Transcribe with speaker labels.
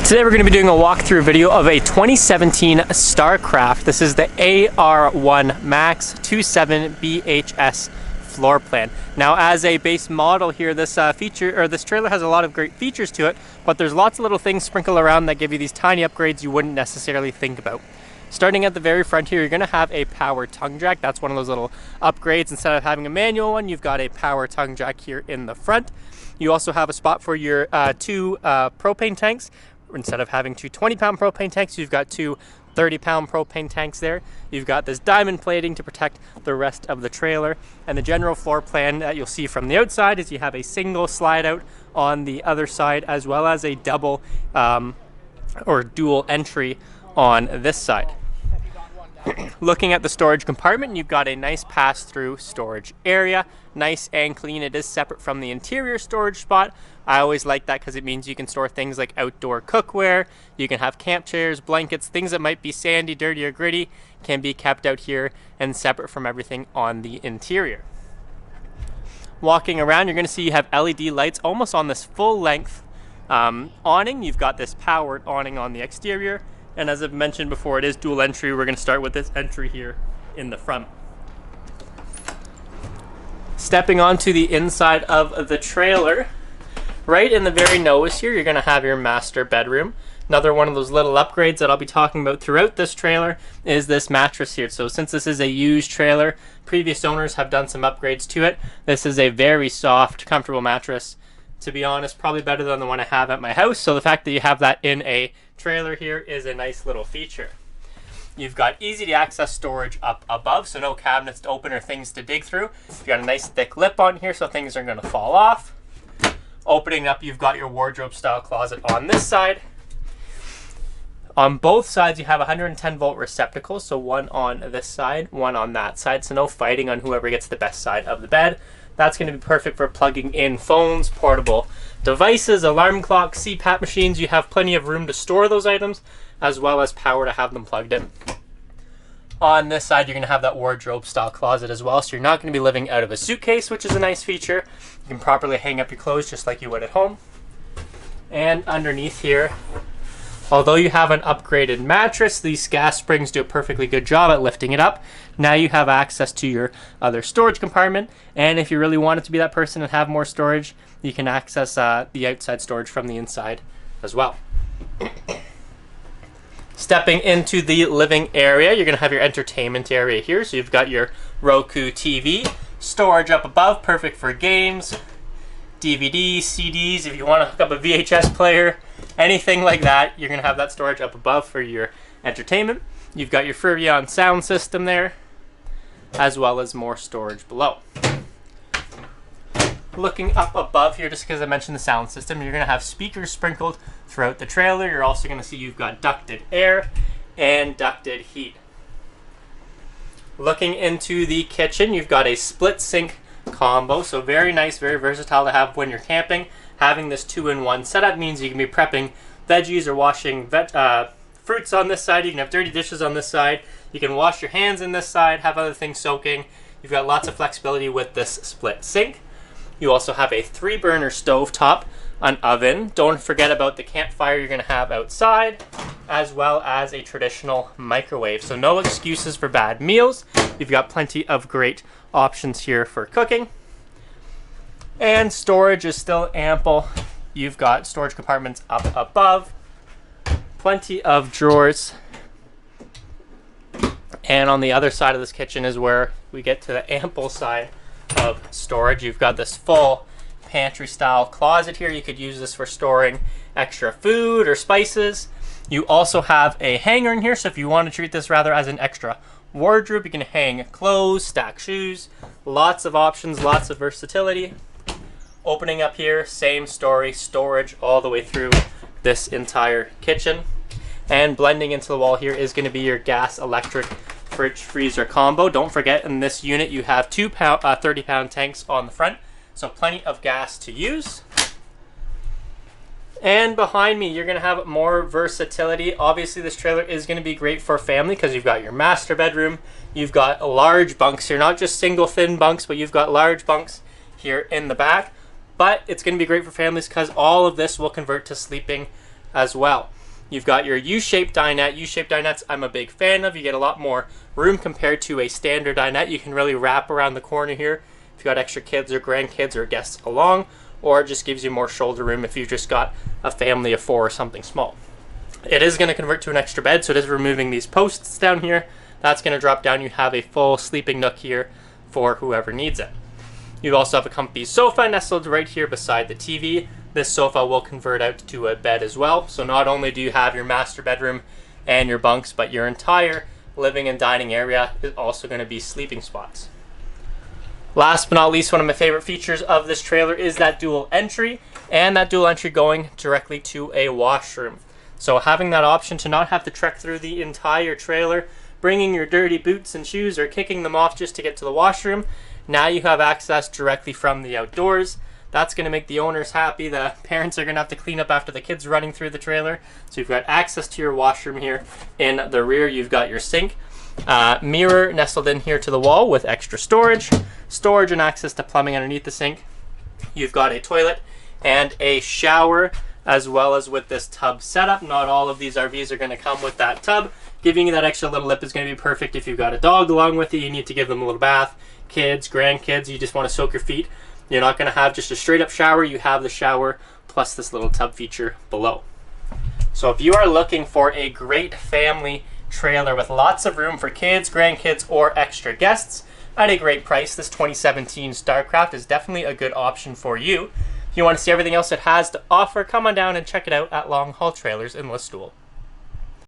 Speaker 1: Today we're going to be doing a walkthrough video of a 2017 Starcraft. This is the AR1 Maxx 27 BHS floor plan. Now, as a base model here, this trailer has a lot of great features to it, but there's lots of little things sprinkled around that give you these tiny upgrades you wouldn't necessarily think about. Starting at the very front here, you're going to have a power tongue jack. That's one of those little upgrades. Instead of having a manual one, you've got a power tongue jack here in the front. You also have a spot for your two propane tanks. Instead of having two 20-pound propane tanks, you've got two 30-pound propane tanks there. You've got this diamond plating to protect the rest of the trailer. And the general floor plan that you'll see from the outside is you have a single slide out on the other side, as well as a double or dual entry on this side. Looking at the storage compartment, you've got a nice pass-through storage area. Nice and clean. It is separate from the interior storage spot. I always like that because it means you can store things like outdoor cookware. You can have camp chairs, blankets, things that might be sandy, dirty, or gritty can be kept out here and separate from everything on the interior. Walking around, you're going to see you have LED lights almost on this full length awning. You've got this powered awning on the exterior. And as I've mentioned before, it is dual entry. We're going to start with this entry here in the front. Stepping onto the inside of the trailer, right in the very nose here, you're going to have your master bedroom. Another one of those little upgrades that I'll be talking about throughout this trailer is this mattress here. So since this is a used trailer, previous owners have done some upgrades to it. This is a very soft, comfortable mattress. To be honest, probably better than the one I have at my house. So the fact that you have that in a trailer here is a nice little feature. You've got easy to access storage up above, so no cabinets to open or things to dig through. You've got a nice thick lip on here so things aren't going to fall off. Opening up, you've got your wardrobe style closet on this side. On both sides, you have 110 volt receptacles, so one on this side, one on that side, so no fighting on whoever gets the best side of the bed. That's going to be perfect for plugging in phones, portable devices, alarm clocks, CPAP machines. You have plenty of room to store those items, as well as power to have them plugged in. On this side, you're going to have that wardrobe style closet as well, so you're not going to be living out of a suitcase, which is a nice feature. You can properly hang up your clothes just like you would at home. And underneath here, although you have an upgraded mattress, these gas springs do a perfectly good job at lifting it up. Now you have access to your other storage compartment, and if you really wanted to be that person and have more storage, you can access the outside storage from the inside as well. Stepping into the living area, you're going to have your entertainment area here. So you've got your Roku TV, storage up above, perfect for games, DVDs, CDs, if you want to hook up a VHS player, anything like that, you're going to have that storage up above for your entertainment. You've got your Furrion sound system there, as well as more storage below. Looking up above here, just because I mentioned the sound system, you're going to have speakers sprinkled throughout the trailer. You're also going to see you've got ducted air and ducted heat. Looking into the kitchen, you've got a split sink combo, so very nice, very versatile to have when you're camping. Having this 2-in-1 setup means you can be prepping veggies or washing fruits on this side. You can have dirty dishes on this side. You can wash your hands in this side, have other things soaking. You've got lots of flexibility with this split sink. You also have a 3-burner stove top, an oven. Don't forget about the campfire you're going to have outside, as well as a traditional microwave. So no excuses for bad meals. You've got plenty of great options here for cooking. And storage is still ample. You've got storage compartments up above, plenty of drawers. And on the other side of this kitchen is where we get to the ample side of storage. You've got this full pantry style closet here. You could use this for storing extra food or spices. You also have a hanger in here, so if you want to treat this rather as an extra wardrobe, you can hang clothes, stack shoes. Lots of options, lots of versatility. Opening up here, same story, storage all the way through this entire kitchen. And blending into the wall here is going to be your gas electric fridge freezer combo. Don't forget, in this unit you have two 30-pound tanks on the front, so plenty of gas to use. And behind me, you're going to have more versatility. Obviously, this trailer is going to be great for family because you've got your master bedroom. You've got large bunks here, not just single thin bunks, but you've got large bunks here in the back. But it's going to be great for families because all of this will convert to sleeping as well. You've got your U-shaped dinette. U-shaped dinettes I'm a big fan of. You get a lot more room compared to a standard dinette. You can really wrap around the corner here if you've got extra kids or grandkids or guests along, or it just gives you more shoulder room if you've just got a family of 4 or something small. It is going to convert to an extra bed, so it is removing these posts down here. That's going to drop down. You have a full sleeping nook here for whoever needs it. You also have a comfy sofa nestled right here beside the TV. This sofa will convert out to a bed as well. So not only do you have your master bedroom and your bunks, but your entire living and dining area is also going to be sleeping spots. Last but not least, one of my favorite features of this trailer is that dual entry, and that dual entry going directly to a washroom. So having that option to not have to trek through the entire trailer, bringing your dirty boots and shoes or kicking them off just to get to the washroom, now you have access directly from the outdoors. That's going to make the owners happy. The parents are going to have to clean up after the kids running through the trailer. So you've got access to your washroom here. In the rear, you've got your sink. Mirror nestled in here to the wall with extra storage. Storage and access to plumbing underneath the sink. You've got a toilet and a shower, as well as with this tub setup. Not all of these RVs are going to come with that tub. Giving you that extra little lip is going to be perfect if you've got a dog along with you. You need to give them a little bath. Kids, grandkids, you just want to soak your feet. You're not going to have just a straight up shower. You have the shower plus this little tub feature below. So if you are looking for a great family trailer with lots of room for kids, grandkids, or extra guests at a great price, this 2017 Starcraft is definitely a good option for you. If you want to see everything else it has to offer, come on down and check it out at Longhaul Trailers in Listowel.